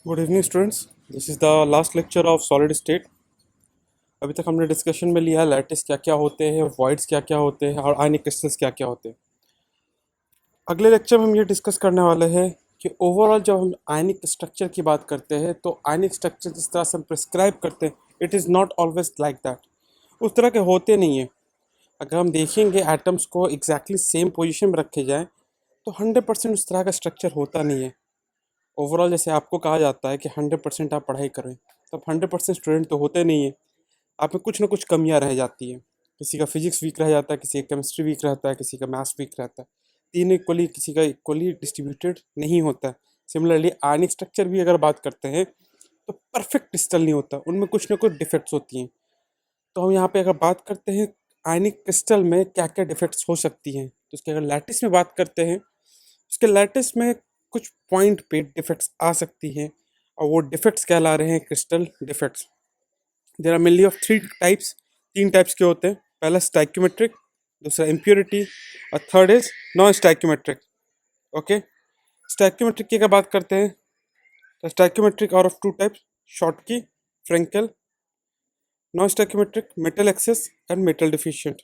Good evening students. This is the last lecture of solid state. अभी तक हमने discussion में लिया लैटिस क्या क्या होते हैं, वॉइड्स क्या क्या होते हैं और आयनिक क्रिस्टल्स क्या क्या होते हैं। अगले लेक्चर में हम ये डिस्कस करने वाले हैं कि ओवरऑल जब हम आयनिक स्ट्रक्चर की बात करते हैं तो आयनिक स्ट्रक्चर जिस तरह से हम प्रिस्क्राइब करते हैं it is not always like that. उस तरह के होते नहीं हैं। अगर हम देखेंगे एटम्स को एग्जैक्टली सेम पोजिशन में रखे जाएँ तो 100% उस तरह का स्ट्रक्चर होता नहीं है। ओवरऑल जैसे आपको कहा जाता है कि 100% आप पढ़ाई करें, तो आप 100% स्टूडेंट तो होते नहीं हैं। आप में कुछ ना कुछ कमियां रह जाती हैं। किसी का फिजिक्स वीक रह जाता है, किसी का केमिस्ट्री वीक रहता है, किसी का मैथ्स वीक रहता है। तीन इक्वली किसी का इक्वली डिस्ट्रीब्यूटेड नहीं होता है। सिमिलरली आयनिक स्ट्रक्चर भी अगर बात करते हैं तो परफेक्ट क्रिस्टल नहीं होता, उनमें कुछ ना कुछ डिफेक्ट्स होती हैं। तो हम यहाँ पे अगर बात करते हैं आयनिक क्रिस्टल में क्या क्या डिफेक्ट्स हो सकती हैं, तो उसके अगर लैटिस में बात करते हैं, उसके लैटिस में कुछ पॉइंट पे डिफेक्ट्स आ सकती हैं और वो डिफेक्ट्स कहला रहे हैं crystal defects. There are mainly of three types. तीन टाइप्स के होते हैं। पहला स्टाइक्योमेट्रिक, दूसरा इम्प्योरिटी और third is non stoichiometric. Okay, stoichiometric की अगर बात करते हैं तो stoichiometric are of two types, Schottky, Frenkel. Non stoichiometric metal excess and metal deficient.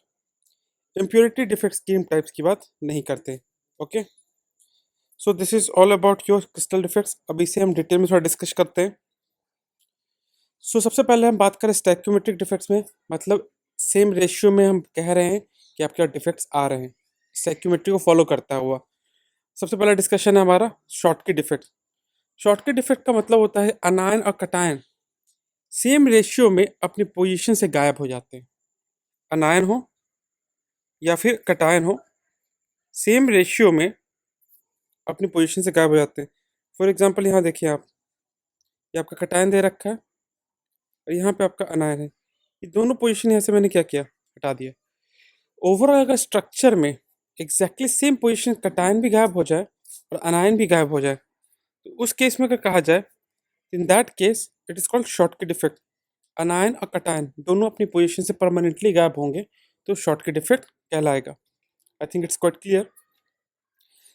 Impurity defects की हम टाइप्स की बात नहीं करते। Okay, so this is all about your crystal defects. अभी से हम डिटेल में थोड़ा डिस्कस करते हैं। सबसे पहले हम बात करें स्टैक्योमेट्रिक डिफेक्ट्स में, मतलब सेम रेशियो में हम कह रहे हैं कि आपके डिफेक्ट्स आ रहे हैं, स्टैक्योमेट्री को फॉलो करता हुआ। सबसे पहला डिस्कशन है हमारा शॉर्टकी डिफेक्ट। शॉर्टकी डिफेक्ट का मतलब होता है अनायन और कटायन सेम रेशियो में अपनी पोजीशन से गायब हो जाते हैं। अनायन हो या फिर कटायन हो, सेम रेशियो में अपनी पोजीशन से गायब हो जाते हैं। फॉर एग्जांपल यहाँ देखिए आप, ये आपका कटायन दे रखा है और यहाँ पे आपका अनायन है। ये दोनों पोजीशन यहाँ से मैंने क्या किया, हटा दिया। ओवरऑल अगर स्ट्रक्चर में एग्जैक्टली सेम पोजीशन कटायन भी गायब हो जाए और अनायन भी गायब हो जाए, तो उस केस में अगर कहा जाए, in that case it is called shortcut effect. अनायन और कटायन दोनों अपनी पोजीशन से परमानेंटली गायब होंगे तो शॉर्टकट इफेक्ट कहलाएगा। I think it's quite clear.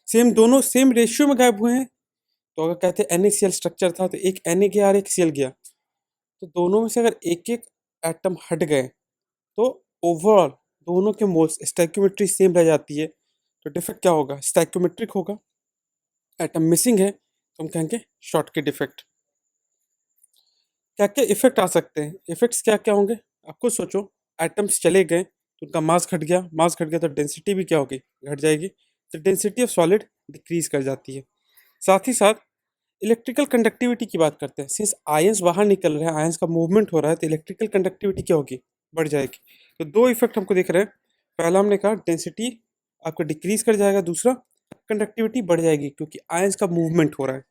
Same दोनों सेम रेशियो में गायब हुए हैं, तो अगर कहते हैं NaCl स्ट्रक्चर था तो एक Na गया और एक Cl गया, तो दोनों में से अगर एक एक एटम हट गए तो ओवरऑल दोनों के मोल्स स्टैक्योमेट्री सेम रह जाती है। तो डिफेक्ट क्या होगा, स्टैक्योमेट्रिक होगा। एटम मिसिंग है तो हम कहेंगे शॉर्टकट डिफेक्ट। क्या क्या इफेक्ट आ सकते हैं, इफेक्ट्स क्या क्या होंगे, आप खुद सोचो। एटम्स चले गए तो उनका मास घट गया, मास घट गया तो डेंसिटी भी क्या होगी, घट जाएगी। तो डेंसिटी ऑफ सॉलिड डिक्रीज कर जाती है। साथ ही साथ इलेक्ट्रिकल कंडक्टिविटी की बात करते हैं। सिंस आयंस बाहर निकल रहे हैं, आयंस का मूवमेंट हो रहा है, तो इलेक्ट्रिकल कंडक्टिविटी क्या होगी, बढ़ जाएगी। तो दो इफेक्ट हमको दिख रहे हैं। पहला हमने कहा डेंसिटी आपका डिक्रीज कर जाएगा, दूसरा कंडक्टिविटी बढ़ जाएगी क्योंकि आयंस का मूवमेंट हो रहा है।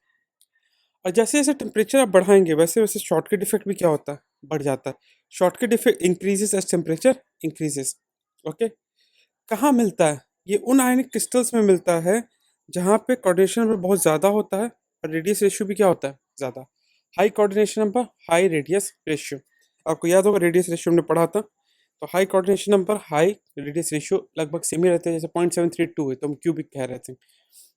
और जैसे जैसे टेम्परेचर आप बढ़ाएंगे वैसे वैसे शॉर्टकट इफेक्ट भी क्या होता है, बढ़ जाता है। Schottky effect increases as temperature increases. Okay, कहाँ मिलता है, ये उन आयनिक क्रिस्टल्स में मिलता है जहाँ पे कोऑर्डिनेशन नंबर बहुत ज़्यादा होता है और रेडियस रेशियो भी क्या होता है, ज़्यादा। High coordination number, high radius ratio. आपको याद होगा रेडियस रेशियो हमने पढ़ा था। तो high coordination number, high radius ratio लगभग सेम ही रहते हैं। जैसे 0.732 है तो हम क्यूबिक कह रहे थे,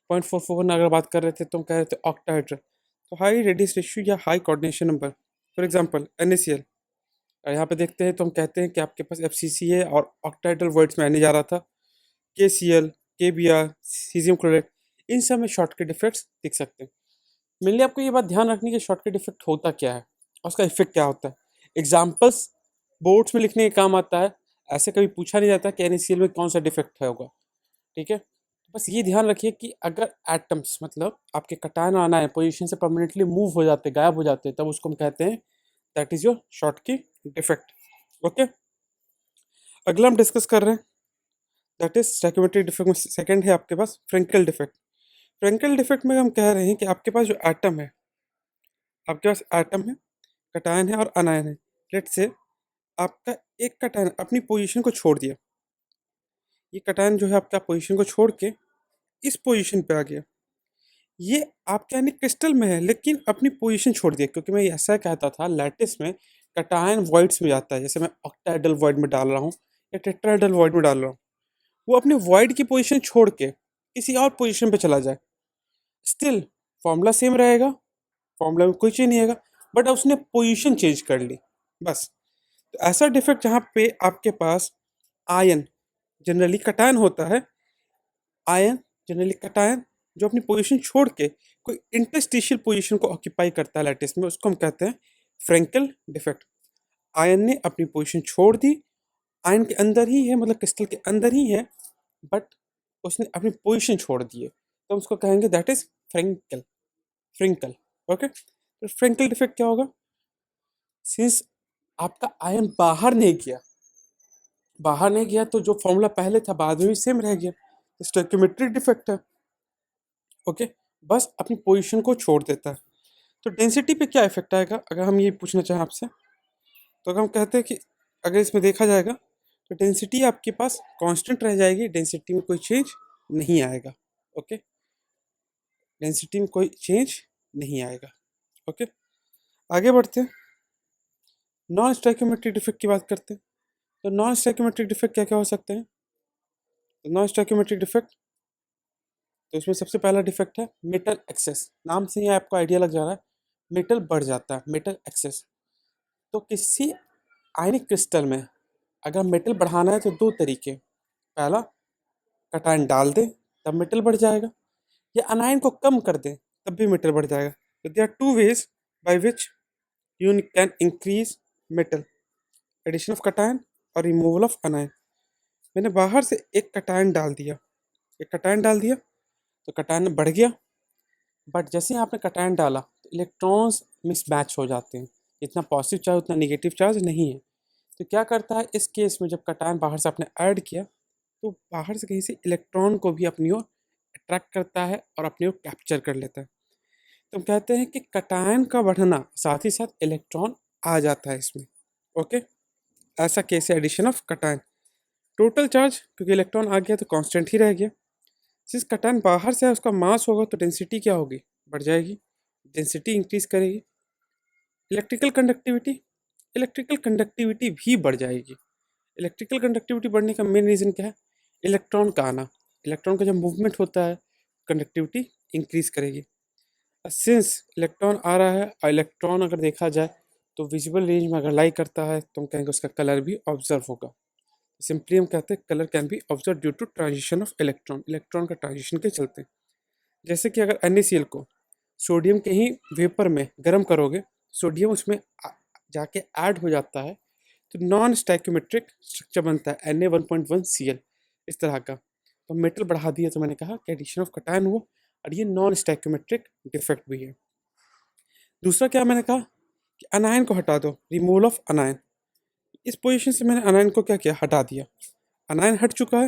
0.44 अगर बात कर रहे थे तो हम कह रहे थे ऑक्टाहेड्रल। तो हाई रेडियस रेशियो या high coordination number, for example NaCl। और यहाँ पे देखते हैं तो हम कहते हैं कि आपके पास FCC है और ऑक्टाहेड्रल वर्ड्स में Na जा रहा था। KCl, KBr, सीजियम क्लोराइड, इन सब में शॉर्टकट इफेक्ट्स दिख सकते हैं। मेनली आपको ये बात ध्यान रखनी है कि शॉर्टकट इफेक्ट होता क्या है और उसका इफेक्ट क्या होता है। एग्जाम्पल्स बोर्ड्स में लिखने के काम आता है, ऐसे कभी पूछा नहीं जाता कि NaCl में कौन सा डिफेक्ट है होगा। ठीक है, बस ये ध्यान रखिए कि अगर एटम्स मतलब आपके कटायन आना है पोजीशन से परमानेंटली मूव हो जाते, गायब हो जाते, तब उसको हम कहते हैं that is your Schottky defect. Okay, अगला हम डिस्कस कर रहे हैं दैट इज स्टैक्योमेट्रिक डिफेक्ट में सेकंड है आपके पास फ्रेंकल डिफेक्ट। फ्रेंकल डिफेक्ट में हम कह रहे हैं कि आपके पास जो एटम है, आपके पास एटम है, कटायन है और अनायन है। लेट से आपका एक कटायन अपनी पोजीशन को छोड़ दिया, ये कटायन जो है आपका पोजीशन को छोड़ के इस पोजीशन पे आ गया। ये आपके यानी क्रिस्टल में है लेकिन अपनी पोजीशन छोड़ दिया, क्योंकि मैं ऐसा कहता था लैटिस में कटायन वॉइड्स में जाता है। जैसे मैं ऑक्टाहेड्रल वॉइड में डाल रहा हूँ या टेट्राहेड्रल वॉइड में डाल रहा हूँ, वो अपनी वॉइड की पोजीशन छोड़ के किसी और पोजीशन पे चला जाए, स्टिल फॉर्मूला सेम रहेगा, फॉर्मूला में कोई चेंज नहीं आएगा, बट उसने पोजीशन चेंज कर ली बस। तो ऐसा डिफेक्ट जहाँ पे आपके पास आयन जनरली कटायन होता है, आयन जनरली कटायन जो अपनी पोजीशन छोड़ के कोई इंटरस्टिशियल पोजीशन को ऑक्यूपाई करता है लैटिस में, उसको हम कहते हैं फ्रेंकल डिफेक्ट। आयन ने अपनी पोजीशन छोड़ दी, आयन के अंदर ही है, मतलब क्रिस्टल के अंदर ही है, बट उसने अपनी पोजीशन छोड़ दी है, तो हम उसको कहेंगे दैट इज फ्रेंकल, फ्रिंकल। ओके, तो फ्रेंकल डिफेक्ट क्या होगा? सिंस आपका आयन बाहर नहीं गया तो जो फॉर्मूला पहले था बाद में भी सेम रह गया, स्टोइकियोमेट्रिक डिफेक्ट है। ओके, बस अपनी पोजीशन को छोड़ देता है। तो डेंसिटी पे क्या इफेक्ट आएगा अगर हम ये पूछना चाहें आपसे, तो अगर हम कहते हैं कि अगर इसमें देखा जाएगा तो डेंसिटी आपके पास कांस्टेंट रह जाएगी, डेंसिटी में कोई चेंज नहीं आएगा। ओके, डेंसिटी में कोई चेंज नहीं आएगा। ओके, आगे बढ़ते हैं, नॉन स्टोइकियोमेट्रिक डिफेक्ट की बात करते हैं। तो नॉन स्टोइकियोमेट्रिक डिफेक्ट क्या क्या हो सकते हैं? तो नॉन स्टोइकियोमेट्रिक डिफेक्ट, तो इसमें सबसे पहला डिफेक्ट है मेटल एक्सेस। नाम से ही आपको आइडिया लग जा रहा है, मेटल बढ़ जाता है, मेटल एक्सेस। तो किसी आयनिक क्रिस्टल में अगर मेटल बढ़ाना है तो दो तरीके, पहला कटायन डाल दें तब मेटल बढ़ जाएगा, या अनायन को कम कर दें तब भी मेटल बढ़ जाएगा। तो there are two ways by which you can increase metal, addition of cation और रिमूवल ऑफ अनायन। मैंने बाहर से एक कटायन डाल दिया तो कटायन बढ़ गया, बट जैसे ही आपने कटायन डाला तो इलेक्ट्रॉन्स मिसमैच हो जाते हैं, जितना पॉजिटिव चार्ज उतना निगेटिव चार्ज नहीं है। तो क्या करता है इस केस में, जब कटायन बाहर से आपने ऐड किया तो बाहर से कहीं से इलेक्ट्रॉन को भी अपनी ओर अट्रैक्ट करता है और अपनी ओर कैप्चर कर लेता है। तो हम कहते हैं कि कटायन का बढ़ना साथ ही साथ इलेक्ट्रॉन आ जाता है इसमें। ओके, ऐसा केस है addition of cation. Total charge क्योंकि इलेक्ट्रॉन आ गया तो कांस्टेंट ही रह गया। जिस कटायन बाहर से है उसका मास होगा तो डेंसिटी क्या होगी? बढ़ जाएगी, डेंसिटी इंक्रीज करेगी। इलेक्ट्रिकल कंडक्टिविटी भी बढ़ जाएगी। इलेक्ट्रिकल कंडक्टिविटी बढ़ने का मेन रीज़न क्या है? इलेक्ट्रॉन का आना। इलेक्ट्रॉन का जब मूवमेंट होता है कंडक्टिविटी इंक्रीज करेगी। सिंस इलेक्ट्रॉन आ रहा है और इलेक्ट्रॉन अगर देखा जाए तो विजिबल रेंज में अगर लाई करता है तो हम कहेंगे उसका कलर भी ऑब्जर्व होगा। सिंपली हम कहते हैं colour can be observe due to transition of electron, electron का ट्रांजिशन के चलते। जैसे कि अगर NaCl को सोडियम के ही वेपर में गर्म करोगे, सोडियम उसमें जाके ऐड हो जाता है तो नॉन स्टैक्योमेट्रिक स्ट्रक्चर बनता है Na1.1Cl इस तरह का। तो मेटल बढ़ा दिया तो मैंने कहा कि एडिशन ऑफ कटायन हुआ, और ये नॉन स्टैक्योमेट्रिक डिफेक्ट भी है। दूसरा क्या मैंने कहा कि अनायन को हटा दो, रिमूवल ऑफ अनायन। इस पोजीशन से मैंने अनायन को क्या किया? हटा दिया। अनायन हट चुका है,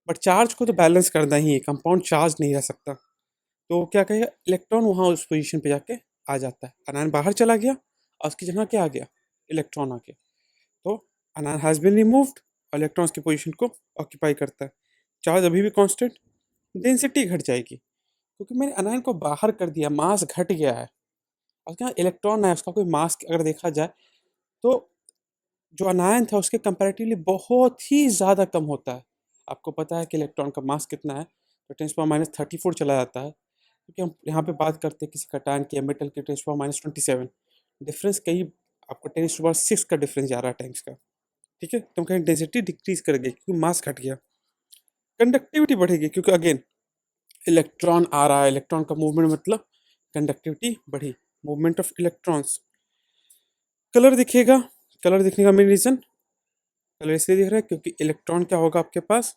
बट चार्ज को तो बैलेंस करना ही है, कंपाउंड चार्ज नहीं रह सकता। तो क्या कहेगा, इलेक्ट्रॉन वहाँ उस पोजीशन पे जाके आ जाता है। अनायन बाहर चला गया और उसकी जगह क्या आ गया? इलेक्ट्रॉन आ गया। तो अनायन हैज़ बिन रिमूव्ड और इलेक्ट्रॉन्स की पोजीशन को ऑक्यूपाई करता है। चार्ज अभी भी कांस्टेंट, डेंसिटी घट जाएगी क्योंकि मैंने अनायन को बाहर कर दिया, मास घट गया है। और क्या इलेक्ट्रॉन है उसका कोई मास अगर देखा जाए तो जो अनायन था उसके कंपैरेटिवली बहुत ही ज़्यादा कम होता है। आपको पता है कि इलेक्ट्रॉन का मास कितना है? तो 10⁻34 चला जाता है, क्योंकि हम यहाँ पे बात करते हैं किसी कटायन के, मेटल के 10⁻27। डिफरेंस कहीं आपको 10⁻6 का डिफरेंस जा रहा है टाइम्स का। ठीक है, तो हम कहें डेंसिटी डिक्रीज कर गई क्योंकि मास घट गया। कंडक्टिविटी बढ़ेगी क्योंकि अगेन इलेक्ट्रॉन आ रहा है, इलेक्ट्रॉन का मूवमेंट मतलब कंडक्टिविटी बढ़ी, मूवमेंट ऑफ इलेक्ट्रॉन्स। कलर दिखेगा, कलर दिखने का मेन रीज़न, कलर इसलिए दिख रहा है क्योंकि इलेक्ट्रॉन क्या होगा आपके पास?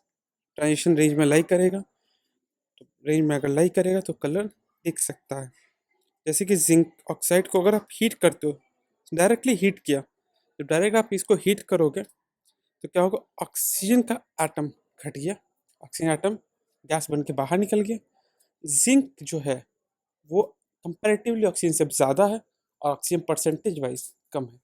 ट्रांजिशन रेंज में लाई करेगा, तो रेंज में अगर लाई करेगा तो कलर दिख सकता है। जैसे कि जिंक ऑक्साइड को अगर आप हीट करते हो, डायरेक्टली हीट किया, तो डायरेक्ट आप इसको हीट करोगे तो क्या होगा? ऑक्सीजन का एटम घट गया, ऑक्सीजन एटम गैस बन के बाहर निकल गया। जिंक जो है वो कंपैरेटिवली ऑक्सीजन से ज़्यादा है और ऑक्सीजन परसेंटेज वाइज कम है।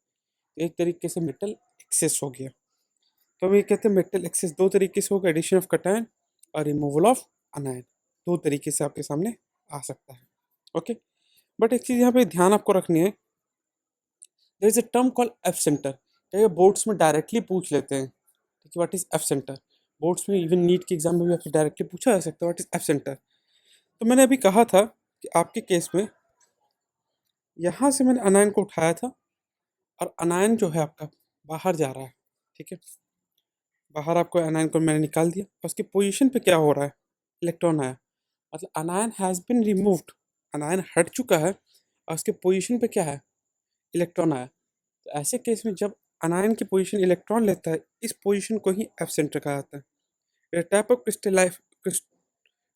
तो एक तरीके से मेटल एक्सेस हो गया। तो हम ये कहते हैं मेटल एक्सेस दो तरीके से होगा, एडिशन ऑफ कटायन और रिमूवल ऑफ अनायन। दो तरीके से आपके सामने आ सकता है। ओके, बट एक चीज़ यहाँ पे ध्यान आपको रखनी है, there is a term called F centre. क्या बोर्ड्स में डायरेक्टली पूछ लेते हैं, ठीक है, what is F centre? Boards में इवन नीट के एग्जाम में भी आपसे डायरेक्टली पूछा जा सकता है व्हाट इज एफ सेंटर। तो मैंने अभी कहा था कि आपके केस में यहाँ से मैंने अनायन को उठाया था और अनायन जो है आपका बाहर जा रहा है, ठीक है। बाहर आपको अनायन को मैंने निकाल दिया और उसकी पोजीशन पे क्या हो रहा है, इलेक्ट्रॉन आया, मतलब अनायन हैज़ बिन रिमूव्ड, अनायन हट चुका है और उसके पोजीशन पे क्या है, इलेक्ट्रॉन आया। तो ऐसे केस में जब अनायन की पोजीशन इलेक्ट्रॉन लेता है, इस पोजीशन को ही एफ सेंटर कहा जाता है। A type of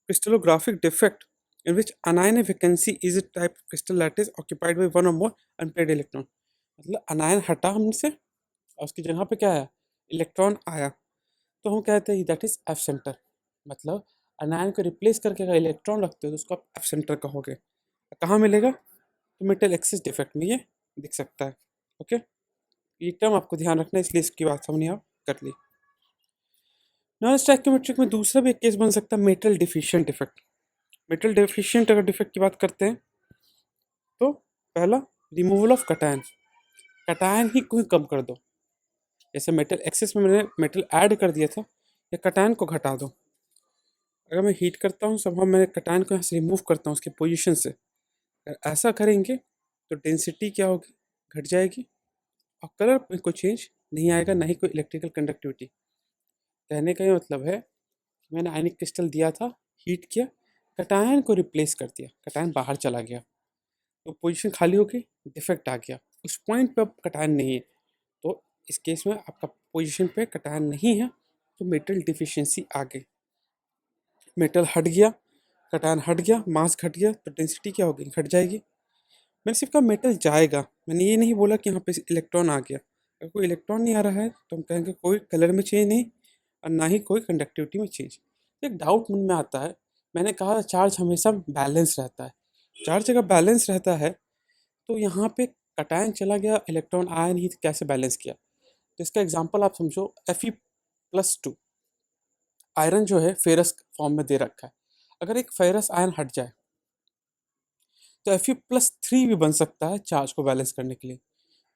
crystallographic defect in which anion vacancy is a type of crystal that is occupied by one or more unpaired electron। मतलब अनायन हटा हमसे और उसकी जगह पे क्या है, इलेक्ट्रॉन आया, तो हम कहते हैं दैट इज एफ सेंटर। मतलब अनायन को रिप्लेस करके अगर इलेक्ट्रॉन रखते हो तो उसको आप एफ सेंटर कहोगे। कहाँ मिलेगा, तो मेटल एक्सिस डिफेक्ट में ये दिख सकता है। ओके, ये टर्म आपको ध्यान रखना है, इसलिए इसकी बात हमने आप कर ली। नॉन स्टैक्योमेट्रिक में दूसरा भी एक केस बन सकता है, metal deficient defect. Metal deficient अगर डिफेक्ट की बात करते हैं तो पहला, रिमूवल ऑफ कटायन, कटायन ही कोई कम कर दो। जैसे मेटल एक्सेस में मैंने मेटल ऐड कर दिया था, या कटायन को घटा दो। अगर मैं हीट करता हूँ, सब मैं कटायन को यहाँ से रिमूव करता हूँ उसके पोजीशन से, अगर ऐसा करेंगे तो डेंसिटी क्या होगी, घट जाएगी और कलर में कोई चेंज नहीं आएगा, ना ही कोई इलेक्ट्रिकल कंडक्टिविटी। कहने का ये मतलब है कि मैंने आयनिक क्रिस्टल दिया था, हीट किया, कटायन को रिप्लेस कर दिया, कटायन बाहर चला गया, तो पोजीशन खाली हो गई, डिफेक्ट आ गया, उस पॉइंट पे अब कटायन नहीं है। तो इस केस में आपका पोजीशन पे कटायन नहीं है, तो मेटल डिफिशिएंसी आ गई। मेटल हट गया, कटायन हट गया, मास घट गया, तो डेंसिटी क्या होगी, घट जाएगी। मैंने सिर्फ कहा मेटल जाएगा, मैंने ये नहीं बोला कि यहाँ पे इलेक्ट्रॉन आ गया। अगर कोई इलेक्ट्रॉन नहीं आ रहा है तो हम कहेंगे कोई कलर में चेंज नहीं और ना ही कोई कंडक्टिविटी में चेंज। एक डाउट मन में आता है, मैंने कहा चार्ज हमेशा बैलेंस रहता है, चार्ज अगर बैलेंस रहता है तो यहाँ पे कटायन चला गया, इलेक्ट्रॉन आया नहीं, तो कैसे बैलेंस किया। तो इसका एग्जांपल आप समझो, Fe+2, आयरन जो है फेरस फॉर्म में दे रखा है, अगर एक फेरस आयन हट जाए तो Fe+3 भी बन सकता है चार्ज को बैलेंस करने के लिए।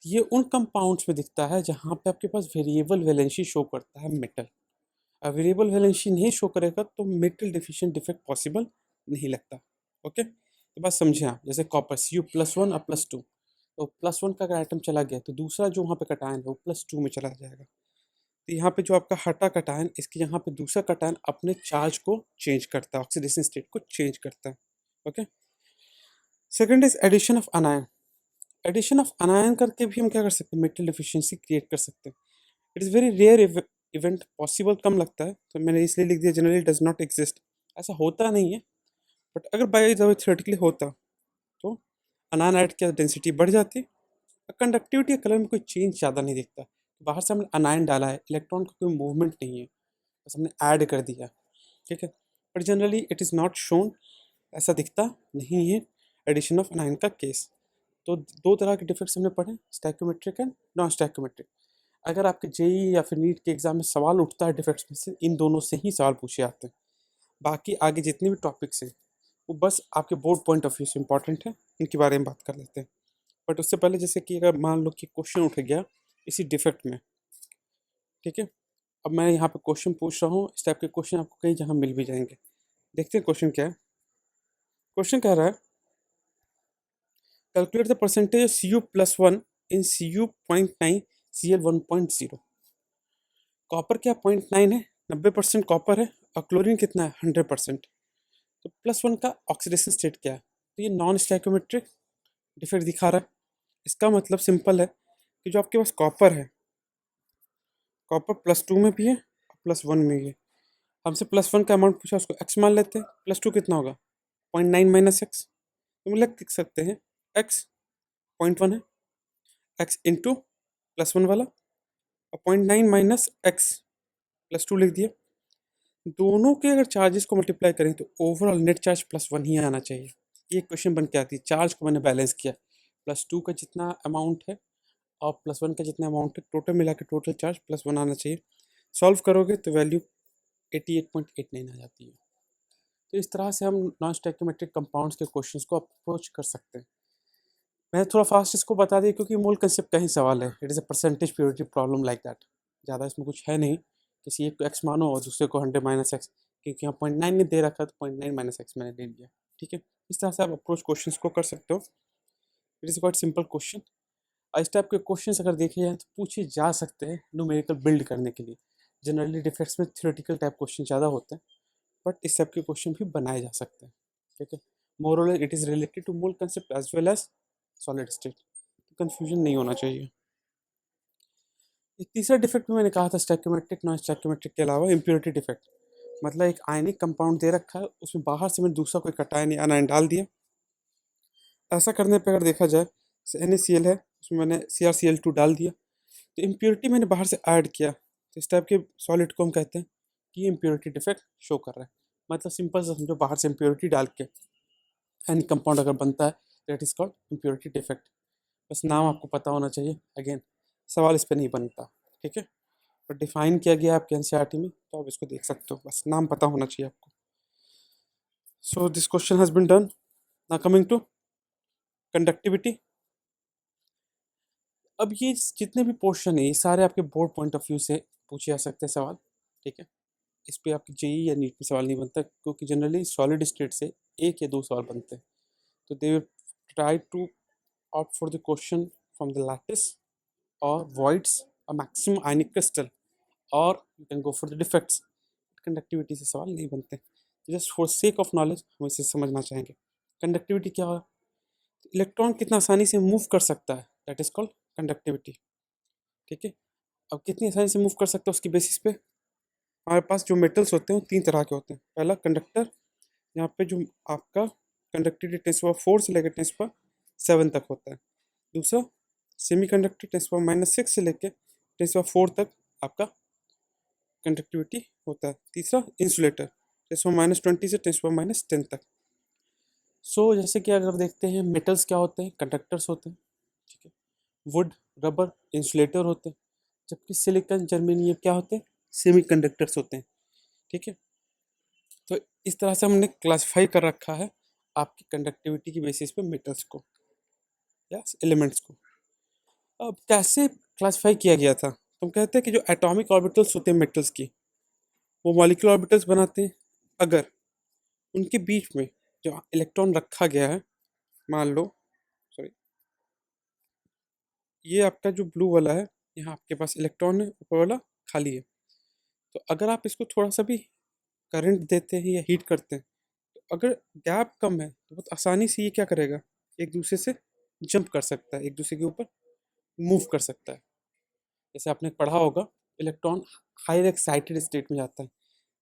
ये उन कंपाउंड्स में दिखता है जहाँ पे आपके पास वेरिएबल वैलेंसी शो करता है मेटल। वेरिएबल वैलेंसी नहीं शो करेगा तो मेटल डिफिशिएंट डिफेक्ट पॉसिबल नहीं लगता। ओके, तो बस समझे आप, जैसे कॉपर Cu+1 और +2, तो +1 का अगर आइटम चला गया तो दूसरा जो वहाँ पे कटायन है वो +2 में चला जाएगा। तो यहाँ पे जो आपका हटा कटायन, इसके यहाँ पे दूसरा कटायन अपने चार्ज को चेंज करता है, ऑक्सीडेशन स्टेट को चेंज करता है। Okay, second is addition of anion. Addition of anion करके भी हम क्या कर सकते हैं, मेटल डिफिशियंसी क्रिएट कर सकते हैं। It is very rare event, possible कम लगता है, तो मैंने इसलिए लिख दिया जनरली डज नॉट एग्जिस्ट। ऐसा होता नहीं है, बट अगर बाई द वे थ्योरेटिकली होता तो अनायन ऐड की डेंसिटी बढ़ जाती, कंडक्टिविटी या कलर में कोई चेंज ज़्यादा नहीं दिखता। बाहर से हमने अनायन डाला है, इलेक्ट्रॉन का कोई मूवमेंट नहीं है, बस हमने ऐड कर दिया, ठीक है। But generally it is not shown, ऐसा दिखता नहीं है एडिशन ऑफ अनायन का केस। तो दो तरह के डिफेक्ट्स हमने पढ़े, स्टैक्योमेट्रिक एंड नॉन स्टैक्योमेट्रिक। अगर आपके जेई या फिर नीट के एग्जाम में सवाल उठता है डिफेक्ट्स में से, इन दोनों से ही सवाल पूछे आते हैं। बाकी आगे जितने भी टॉपिक्स हैं वो बस आपके बोर्ड पॉइंट ऑफ व्यू से इंपॉर्टेंट है, इनके बारे में बात कर लेते हैं। बट उससे पहले, जैसे कि अगर मान लो कि क्वेश्चन उठ गया इसी डिफेक्ट में, ठीक है, अब मैं यहाँ पे क्वेश्चन पूछ रहा हूँ, इस टाइप के क्वेश्चन आपको कई जगह मिल भी जाएंगे। देखते हैं क्वेश्चन क्या है। क्वेश्चन कह रहा है, calculate the percentage Cu+1 in Cu.9 Cl1.0। Copper क्या 0.9 है, 90% कॉपर है, और क्लोरीन कितना है 100%। तो +1 का ऑक्सीडेशन स्टेट क्या है, तो ये नॉन स्टैइकोमेट्रिक डिफेक्ट दिखा रहा है। इसका मतलब सिंपल है कि जो आपके पास कॉपर है, कॉपर +2 में भी है और +1 में भी है। हमसे +1 का अमाउंट पूछा, उसको x मान लेते हैं, +2 कितना होगा 0.9 माइनस एक्स, तो हम लिख सकते हैं x 0.1 है, x इंटू +1 वाला, और 0.9 माइनस एक्स +2 लिख दिया। दोनों के अगर चार्जेस को मल्टीप्लाई करें तो ओवरऑल नेट चार्ज +1 ही आना चाहिए। ये क्वेश्चन बन के आती है, चार्ज को मैंने बैलेंस किया, +2 का जितना अमाउंट है और +1 का जितना अमाउंट है, टोटल मिला के टोटल चार्ज +1 आना चाहिए। सॉल्व करोगे तो वैल्यू 88.89 आ जाती है। तो इस तरह से हम नॉन स्टैइकोमेट्रिक कंपाउंड्स के क्वेश्चंस को अप्रोच कर सकते हैं। मैं थोड़ा फास्ट इसको बता दिया क्योंकि मूल कंसेप्ट का ही सवाल है, it is a percentage purity problem like that. ज़्यादा इसमें कुछ है नहीं, किसी एक को एक्स मानो और दूसरे को 100 माइनस एक्स, क्योंकि यहाँ 0.9 ने दे रखा है तो 0.9 माइनस एक्स मैंने ले लिया, ठीक है। इस तरह से आप अप्रोच क्वेश्चंस को कर सकते हो। It is quite simple question. इस टाइप के क्वेश्चंस अगर देखे जाए तो पूछे जा सकते हैं न्यूमेरिकल बिल्ड करने के लिए। जनरली डिफेक्ट्स में थ्योरेटिकल टाइप क्वेश्चन ज़्यादा होते हैं, बट इस टाइप के क्वेश्चन भी बनाए जा सकते हैं। ठीक है, मोर और it is related to mole concept as well as solid state, तो कन्फ्यूजन नहीं होना चाहिए। एक तीसरा डिफेक्ट में मैंने कहा था स्टैक्योमेट्रिक नॉन स्टैक्योमेट्रिक के अलावा इम्प्योरिटी डिफेक्ट। मतलब एक आयनिक कंपाउंड दे रखा है, उसमें बाहर से मैंने दूसरा कोई कटायन या अनायन डाल दिया। ऐसा करने पर अगर देखा जाए NaCl है, उसमें मैंने CrCl2 डाल दिया, तो इम्प्योरिटी मैंने बाहर से ऐड किया, तो इस टाइप के सॉलिड को हम कहते हैं कि ये इम्प्योरिटी डिफेक्ट शो कर रहा है। मतलब सिंपल से समझो, बाहर से इम्प्योरिटी डाल के एनी कंपाउंड अगर बनता है that is called impurity defect. बस नाम आपको पता होना चाहिए, अगेन सवाल इस पर नहीं बनता। ठीक है, और डिफाइन किया गया है आपके NCERT में, तो आप इसको देख सकते हो, बस नाम पता होना चाहिए आपको। So this question has been done. Now coming to conductivity. अब ये जितने भी पोर्शन है ये सारे आपके बोर्ड पॉइंट ऑफ व्यू से पूछे जा सकते हैं सवाल। ठीक है, इस पे आपकी जेई या नीट में सवाल नहीं बनता, क्योंकि जनरली सॉलिड स्टेट से एक या दो सवाल बनते हैं। तो they will try to opt for the question from the lattice or voids a maximum ionic crystal, or you can go for the defects। Conductivity से सवाल नहीं बनते, just for sake of knowledge हम इसे समझना चाहेंगे। कंडक्टिविटी क्या है? इलेक्ट्रॉन कितना आसानी से मूव कर सकता है, दैट इज कॉल्ड कंडक्टिविटी। ठीक है, अब कितनी आसानी से मूव कर सकता है उसकी बेसिस पे हमारे पास जो मेटल्स होते हैं वो तीन तरह के होते हैं। पहला कंडक्टर, यहाँ पे जो आपका कंडक्टिविटी 10⁴ से लेकर 10⁷ तक होता है। दूसरा सेमी कंडक्टर 10⁻⁻6 से लेकर 10⁴ तक आपका कंडक्टिविटी होता है। तीसरा इंसुलेटर 10⁻20 से 10⁻10 तक। सो जैसे कि अगर देखते हैं मेटल्स क्या होते हैं, कंडक्टर्स होते हैं। ठीक है, वुड रबर इंसुलेटर होते हैं, जबकि सिलिकॉन जर्मेनियम क्या होते हैं, सेमी कंडक्टर्स होते हैं। ठीक है, तो इस तरह से हमने क्लासिफाई कर रखा है आपकी कंडक्टिविटी की बेसिस पे मेटल्स को या एलिमेंट्स को। अब कैसे क्लासिफाई किया गया था, तो हम कहते हैं कि जो एटॉमिक ऑर्बिटल्स होते हैं मेटल्स की, वो मॉलिक्यूलर ऑर्बिटल्स बनाते हैं अगर उनके बीच में जो इलेक्ट्रॉन रखा गया है, मान लो सॉरी ये आपका जो ब्लू वाला है, यहाँ आपके पास इलेक्ट्रॉन है, ऊपर वाला खाली है। तो अगर आप इसको थोड़ा सा भी करंट देते हैं या हीट करते हैं, तो अगर गैप कम है तो बहुत आसानी से ये क्या करेगा, एक दूसरे से जंप कर सकता है, एक दूसरे के ऊपर मूव कर सकता है। जैसे आपने पढ़ा होगा, इलेक्ट्रॉन हायर एक्साइटेड स्टेट में जाता है,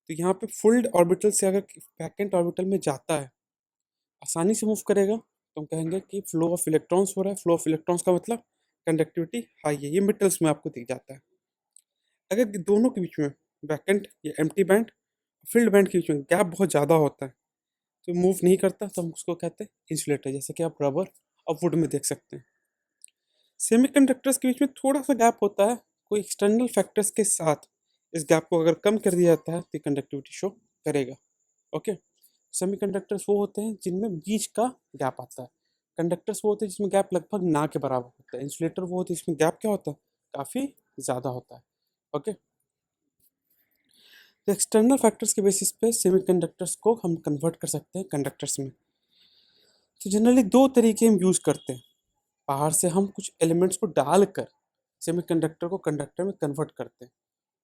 तो यहाँ पे फुल्ड ऑर्बिटल से अगर वैकेंट ऑर्बिटल में जाता है, आसानी से मूव करेगा, तो हम कहेंगे कि फ्लो ऑफ इलेक्ट्रॉन्स हो रहा है। फ्लो ऑफ इलेक्ट्रॉन्स का मतलब कंडक्टिविटी हाई है। ये मेटल्स में आपको दिख जाता है। अगर दोनों के बीच में वैकेंट या एम्प्टी बैंड फील्ड बैंड के बीच में गैप बहुत ज़्यादा होता है, तो मूव नहीं करता, तो हम उसको कहते हैं इंसुलेटर, जैसे कि आप रबर और वुड में देख सकते हैं। सेमीकंडक्टर्स के बीच में थोड़ा सा गैप होता है, कोई एक्सटर्नल फैक्टर्स के साथ इस गैप को अगर कम कर दिया जाता है तो कंडक्टिविटी शो करेगा। ओके, सेमीकंडक्टर्स वो होते हैं जिनमें बीच का गैप आता है, कंडक्टर्स वो होते हैं जिसमें गैप लगभग ना के बराबर होता है, इंसुलेटर वो होते हैं जिसमें गैप क्या होता है, काफ़ी ज़्यादा होता है। ओके, तो एक्सटर्नल फैक्टर्स के बेसिस पे सेमीकंडक्टर्स को हम कन्वर्ट कर सकते हैं कंडक्टर्स में। तो जनरली दो तरीके हम यूज़ करते हैं, बाहर से हम कुछ एलिमेंट्स को डालकर सेमीकंडक्टर को कंडक्टर में कन्वर्ट करते हैं,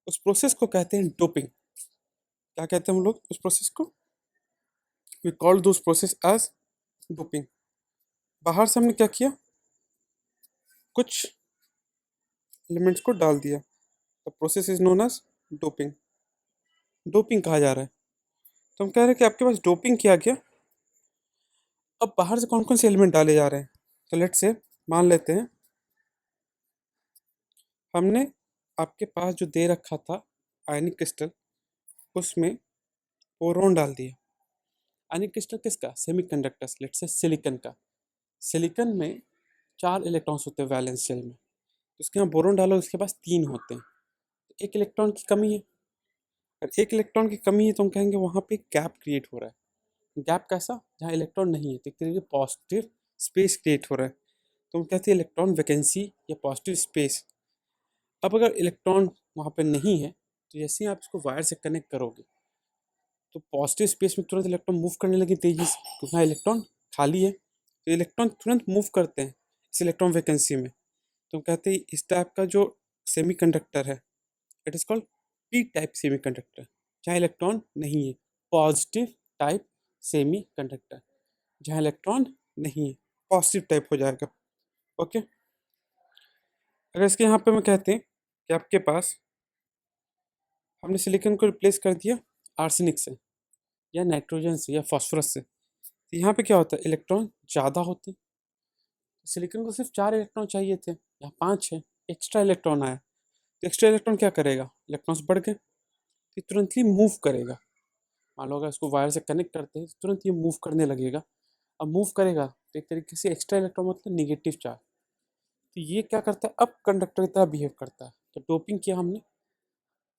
उस प्रोसेस को कहते हैं डोपिंग। क्या कहते हैं हम लोग उस प्रोसेस को, we call those process as doping. बाहर से हमने क्या किया, कुछ एलिमेंट्स को डाल दिया, the process is known as doping. Doping कहा जा रहा है, तो हम कह रहे हैं कि आपके पास डोपिंग किया गया। अब बाहर से कौन कौन से एलिमेंट डाले जा रहे हैं, तो लेट्स से मान लेते हैं हमने आपके पास जो दे रखा था आयनिक क्रिस्टल, उसमें बोरॉन डाल दिया। आयनिक क्रिस्टल किसका, सेमीकंडक्टर्स, लेट्स से सिलिकॉन का। सिलिकॉन में 4 इलेक्ट्रॉन्स होते हैं वैलेंस शेल में, तो उसके यहाँ बोरॉन डालो, उसके पास 3 होते हैं, तो एक इलेक्ट्रॉन की कमी है। अगर एक इलेक्ट्रॉन की कमी है तो हम कहेंगे वहाँ पे गैप क्रिएट हो रहा है। गैप कैसा, जहाँ इलेक्ट्रॉन नहीं है, तो एक तरीके पॉजिटिव स्पेस क्रिएट हो रहा है, तो हम कहते हैं इलेक्ट्रॉन वैकेंसी या पॉजिटिव स्पेस। अब अगर इलेक्ट्रॉन वहाँ पे नहीं है, तो जैसे ही आप इसको वायर से कनेक्ट करोगे, तो पॉजिटिव स्पेस में तुरंत इलेक्ट्रॉन मूव करने लगे तेजी से, क्योंकि यहाँ इलेक्ट्रॉन खाली है, तो इलेक्ट्रॉन तुरंत मूव करते हैं। इस इलेक्ट्रॉन वैकेंसी में। तो हम कहते हैं इस टाइप का जो सेमीकंडक्टर है it is called P type semiconductor, जहाँ इलेक्ट्रॉन नहीं है। पॉजिटिव टाइप सेमीकंडक्टर, जहाँ इलेक्ट्रॉन नहीं है, पॉजिटिव टाइप हो जाएगा। ओके, अगर इसके यहाँ पे मैं कहते हैं कि आपके पास हमने सिलिकॉन को रिप्लेस कर दिया आर्सेनिक से या नाइट्रोजन से या फास्फोरस से, तो यहाँ पे क्या होता है, इलेक्ट्रॉन ज़्यादा होते हैं। सिलिकॉन को सिर्फ 4 इलेक्ट्रॉन चाहिए थे, यहाँ 5 है, एक्स्ट्रा इलेक्ट्रॉन आया। तो एक्स्ट्रा इलेक्ट्रॉन क्या करेगा, इलेक्ट्रॉन्स बढ़ गए तो तुरंत ही मूव करेगा। मान लो अगर इसको वायर से कनेक्ट करते हैं तो तुरंत ये मूव करने लगेगा। अब मूव करेगा तो एक तरीके से एक्स्ट्रा इलेक्ट्रॉन मतलब निगेटिव चार्ज, तो ये क्या करता है, अब कंडक्टर की तरह बिहेव करता है। तो डोपिंग किया हमने,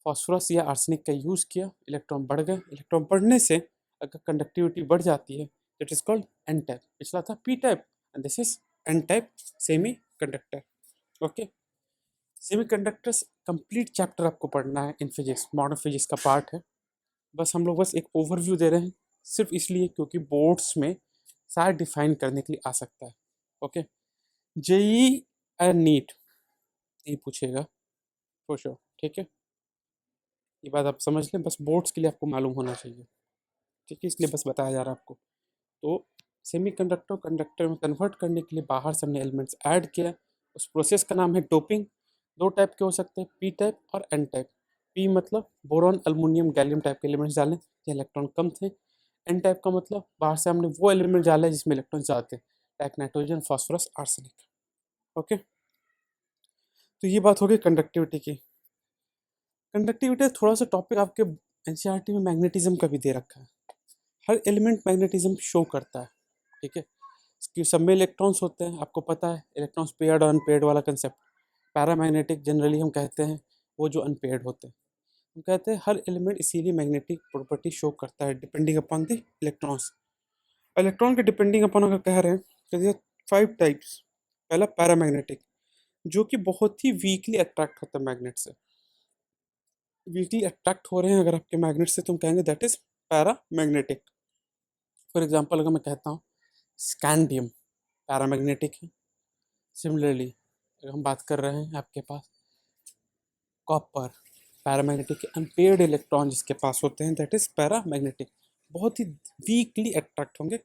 फास्फोरस या आर्सेनिक का यूज़ किया, इलेक्ट्रॉन बढ़ गए। इलेक्ट्रॉन बढ़ने से अगर कंडक्टिविटी बढ़ जाती है it is called an type. पिछला था P type and this is an type semi conductor. Okay, semi conductors complete chapter आपको पढ़ना है इन फिजिक्स, मॉडर्न फिजिक्स का पार्ट है। बस हम लोग बस एक ओवरव्यू दे रहे हैं, सिर्फ इसलिए क्योंकि बोर्ड्स में शायद डिफाइन करने के लिए आ सकता है। ओके, जेई एंड नीट ये पूछेगा फॉर श्योर, ठीक है, ये बात आप समझ लें, बस बोर्ड्स के लिए आपको मालूम होना चाहिए, ठीक है, इसलिए बस बताया जा रहा है आपको। तो सेमीकंडक्टर कंडक्टर में कन्वर्ट करने के लिए बाहर से हमने एलिमेंट्स ऐड किया, उस प्रोसेस का नाम है डोपिंग। दो टाइप के हो सकते हैं, पी टाइप और एन टाइप। पी मतलब बोरॉन अल्मुनियम गैलियम टाइप के एलिमेंट्स डालें जहाँ इलेक्ट्रॉन कम थे। एन टाइप का मतलब बाहर से हमने वो एलिमेंट डाला है जिसमें इलेक्ट्रॉन ज़्यादा थे, like nitrogen, phosphorus, arsenic. Okay, तो ये बात होगी कंडक्टिविटी की। कंडक्टिविटी थोड़ा सा टॉपिक आपके एनसीईआरटी में मैग्नेटिज्म का भी दे रखा है। हर एलिमेंट मैग्नेटिज्म शो करता है, ठीक है, कि सब में इलेक्ट्रॉन्स होते हैं, आपको पता है इलेक्ट्रॉन्स पेयर्ड और अनपेयर्ड वाला कंसेप्ट। पैरामैग्नेटिक जनरली हम कहते हैं वो जो अनपेयर्ड होते हैं। हम कहते हैं हर एलिमेंट इसीलिए मैग्नेटिक प्रॉपर्टी शो करता है depending upon the electrons. Electron के डिपेंडिंग अपॉन अगर कह रहे हैं तो ये 5 टाइप्स। पहला पैरामैग्नेटिक, जो कि बहुत ही वीकली अट्रैक्ट होता है मैग्नेट से। वीकली अट्रैक्ट हो रहे हैं अगर आपके मैग्नेट से तो हम कहेंगे that is paramagnetic. For example अगर मैं कहता हूँ स्कैंडियम पैरामैग्नेटिक है। सिमिलरली अगर हम बात कर रहे हैं आपके पास कॉपर पैरामैग्नेटिक, अनपेयर्ड इलेक्ट्रॉन जिसके पास होते हैं दैट इज पैरामैग्नेटिक, बहुत ही वीकली अट्रैक्ट होंगे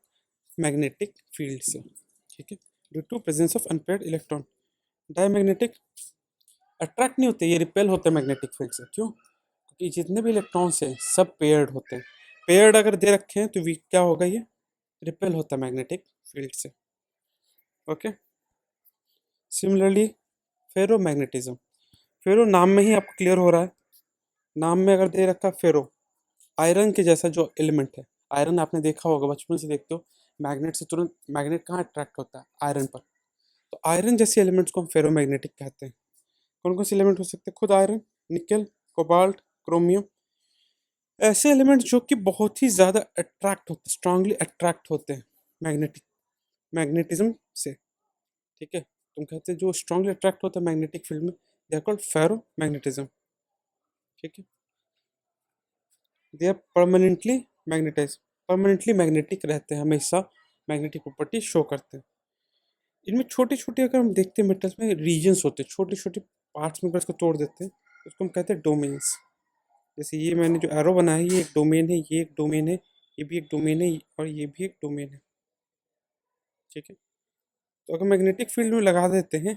मैग्नेटिक फील्ड से, ठीक है, due to presence of unpaired electron. Diamagnetic attract नहीं होते, ये रिपेल होते हैं मैग्नेटिक फील्ड से। क्यों, क्योंकि जितने भी इलेक्ट्रॉन्स हैं सब पेयर्ड होते हैं। पेयर्ड अगर दे रखे हैं तो वीक क्या होगा, ये रिपेल होता है मैग्नेटिक फील्ड से। ओके, सिमिलरली फेरोमैग्नेटिज्म, फेरो नाम में ही आपको क्लियर हो रहा है, नाम में अगर दे रखा फेरो, आयरन के जैसा जो एलिमेंट है। आयरन आपने देखा होगा, बचपन से देखते हो, मैग्नेट से तुरंत मैग्नेट कहाँ अट्रैक्ट होता है, आयरन पर। तो आयरन जैसे एलिमेंट्स को हम फेरोमैग्नेटिक कहते हैं। कौन कौन से एलिमेंट हो सकते हैं, खुद आयरन, निकल, कोबाल्ट, क्रोमियम, ऐसे एलिमेंट्स जो कि बहुत ही ज़्यादा अट्रैक्ट होते हैं, स्ट्रांगली अट्रैक्ट होते हैं मैग्नेटिज्म से, ठीक है। तुम कहते हैं जो स्ट्रांगली अट्रैक्ट होता है मैग्नेटिक फील्ड में दे आर कॉल्ड फेरोमैग्नेटिज्म, ठीक है। They are permanently magnetize, permanently magnetic रहते हैं, हमेशा मैग्नेटिक प्रॉपर्टी शो करते हैं। इनमें छोटे छोटे अगर हम देखते हैं मेटल्स में रीजन्स होते हैं, छोटे छोटे पार्ट्स में अगर इसको तोड़ देते हैं उसको हम कहते हैं डोमेन्स। जैसे ये मैंने जो एरो बनाया है ये एक डोमेन है, ये एक डोमेन है, ये भी एक डोमेन है और ये भी एक डोमेन है, ठीक है। तो अगर मैग्नेटिक फील्ड में लगा देते हैं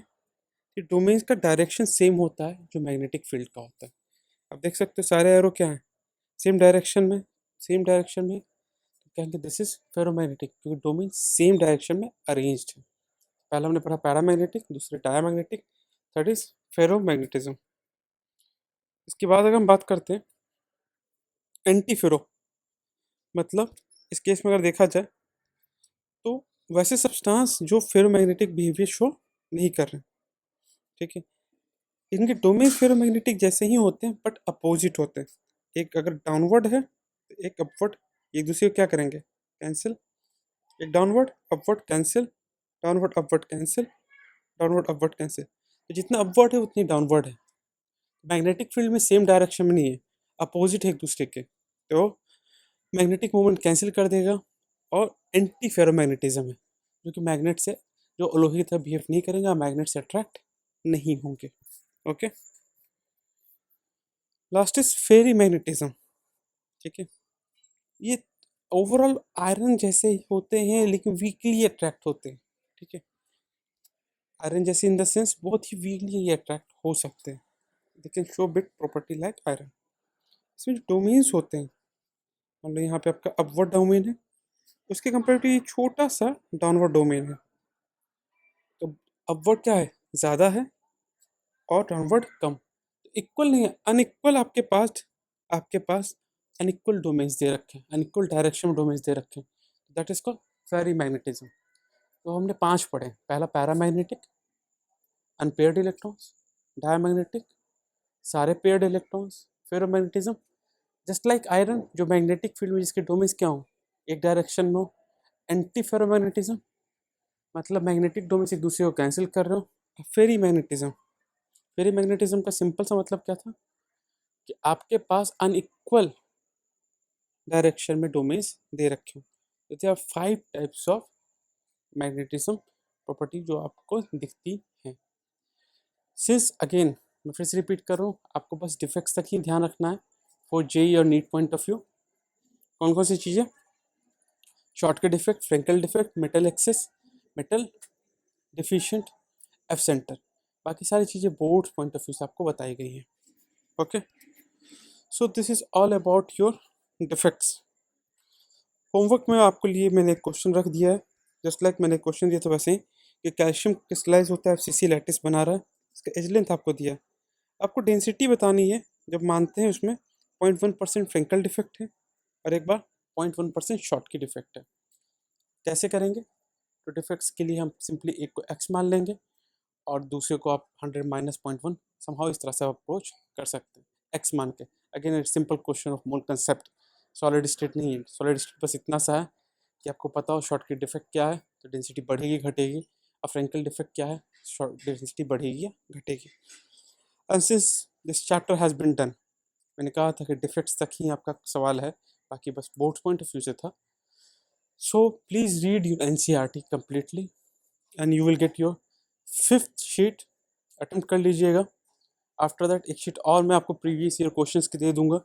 तो डोमेन्स का डायरेक्शन सेम होता है जो मैग्नेटिक फील्ड का होता है। आप देख सकते हो सारे एरो क्या है, सेम डायरेक्शन में, सेम डायरेक्शन में, तो कहेंगे दिस इज फेरोमैग्नेटिक क्योंकि डोमेन सेम डायरेक्शन में अरेंज्ड है। पहला हमने पढ़ा पैरामैग्नेटिक, दूसरे डायमैग्नेटिक, थर्ड इज फेरोमैग्नेटिज्म। इसके बाद अगर हम बात करते हैं एंटी फेरो, मतलब इस केस में अगर देखा जाए तो वैसे सब्सटेंस जो फेरोमैग्नेटिक बिहेवियर शो नहीं कर रहे, ठीक है। इनके डोमेन फेरोमैग्नेटिक जैसे ही होते हैं बट अपोजिट होते हैं। एक अगर डाउनवर्ड है तो एक अपवर्ड, एक दूसरे को क्या करेंगे, कैंसिल। एक downward upward cancel, downward upward cancel, downward upward cancel. तो जितना अपवर्ड है उतनी डाउनवर्ड है। मैग्नेटिक फील्ड में सेम डायरेक्शन में नहीं है, अपोजिट है एक दूसरे के, तो मैग्नेटिक मोमेंट कैंसिल कर देगा। और एंटी फेरोमैग्नेटिज्म है जो कि मैग्नेट से जो लोहे की तरह बिहेव नहीं करेंगे और मैग्नेट से अट्रैक्ट नहीं होंगे। Okay, last is ferrimagnetism. ठीक है, ये ओवरऑल आयरन जैसे ही होते हैं लेकिन वीकली अट्रैक्ट होते हैं। ठीक है, आयरन जैसे इन द सेंस बहुत ही वीकली ये अट्रैक्ट हो सकते हैं, they can show big property like iron. इसमें जो डोमेन्स होते हैं, मान लो यहाँ पे आपका अपवर्ड डोमेन है, उसके कंपेरेटिव छोटा सा डाउनवर्ड डोमेन है। तो अपवर्ड क्या है, ज़्यादा है, और डाउनवर्ड कम। इक्वल नहीं है, अनइक्वल आपके पास अनइक्वल डोमेन्स दे रखे हैं, अनइक्वल डायरेक्शन में डोमेन्स दे रखे हैं, that is called ferrimagnetism. तो हमने 5 पढ़े। पहला पैरामैग्नेटिक, अनपेयर्ड इलेक्ट्रॉन्स, डायमैग्नेटिक, सारे paired electrons, ferromagnetism. Just like iron, जो मैग्नेटिक फील्ड में जिसके डोमेन्स क्या हो, एक डायरेक्शन में हो। एंटी फेरोमैग्नेटिज्म, मतलब मैग्नेटिक डोमेन्स एक दूसरे को कैंसिल कर रहे हो। फेरी मैग्नेटिज्म, फेरी मैग्नेटिज्म का सिंपल सा मतलब क्या था कि आपके पास अनइक्वल डायरेक्शन में डोमेन्स दे रखे हो। तो 5 टाइप्स ऑफ मैग्नेटिज्म प्रॉपर्टी जो आपको दिखती है। सिंस अगेन मैं फिर से रिपीट कर रहा हूँ, आपको बस डिफेक्ट्स तक ही ध्यान रखना है फॉर जेई और नीट पॉइंट ऑफ व्यू। कौन कौन सी चीज़ें, Schottky defect, Frenkel defect, metal excess, metal deficient, F centre. बाकी सारी चीज़ें बोर्ड पॉइंट ऑफ व्यू से आपको बताई गई हैं। Okay, so this is all about your defects. Homework में आपको लिए मैंने एक क्वेश्चन रख दिया है, जस्ट लाइक मैंने क्वेश्चन दिया था वैसे ही, कि कैल्शियम क्रिस्टलाइज होता है, सीसी लैटिस बना रहा है, इसका एज लेंथ आपको दिया है, आपको डेंसिटी बतानी है। जब मानते हैं उसमें 0.1% फ्रेंकल डिफेक्ट है और एक बार 0.1% शॉर्ट की डिफेक्ट है। कैसे करेंगे, तो डिफेक्ट्स के लिए हम सिंपली एक को एक्स मान लेंगे और दूसरे को आप 100 माइनस 0.1 समहाउ इस तरह से अप्रोच कर सकते हैं एक्स मान के। Again it's simple question of mole concept, solid state नहीं है। सॉलिड स्टेट बस इतना सा है कि आपको पता हो शॉर्ट की डिफेक्ट क्या है, तो डेंसिटी बढ़ेगी घटेगी, और फ्रेंकल डिफेक्ट क्या है, शॉर्ट डेंसिटी बढ़ेगी या घटेगी। And since this chapter has been done, मैंने कहा था कि डिफेक्ट्स तक ही आपका सवाल है, बाकी बस बोर्ड पॉइंट ऑफ व्यू से था। सो please read your NCERT completely and you will get your 5th sheet, attempt कर लीजिएगा। आफ्टर दैट एक शीट और मैं आपको प्रीवियस ईयर क्वेश्चंस की दे दूंगा।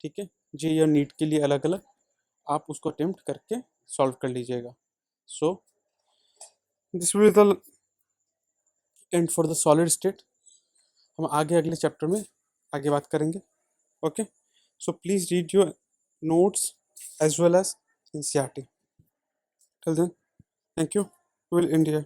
ठीक है, जे या नीट के लिए अलग अलग, आप उसको अटेम्प्ट करके सॉल्व कर लीजिएगा। So this will the end for the solid state. हम आगे अगले चैप्टर में आगे बात करेंगे। Okay, so please read your notes as well as NCERT. Till then, thank you, will India.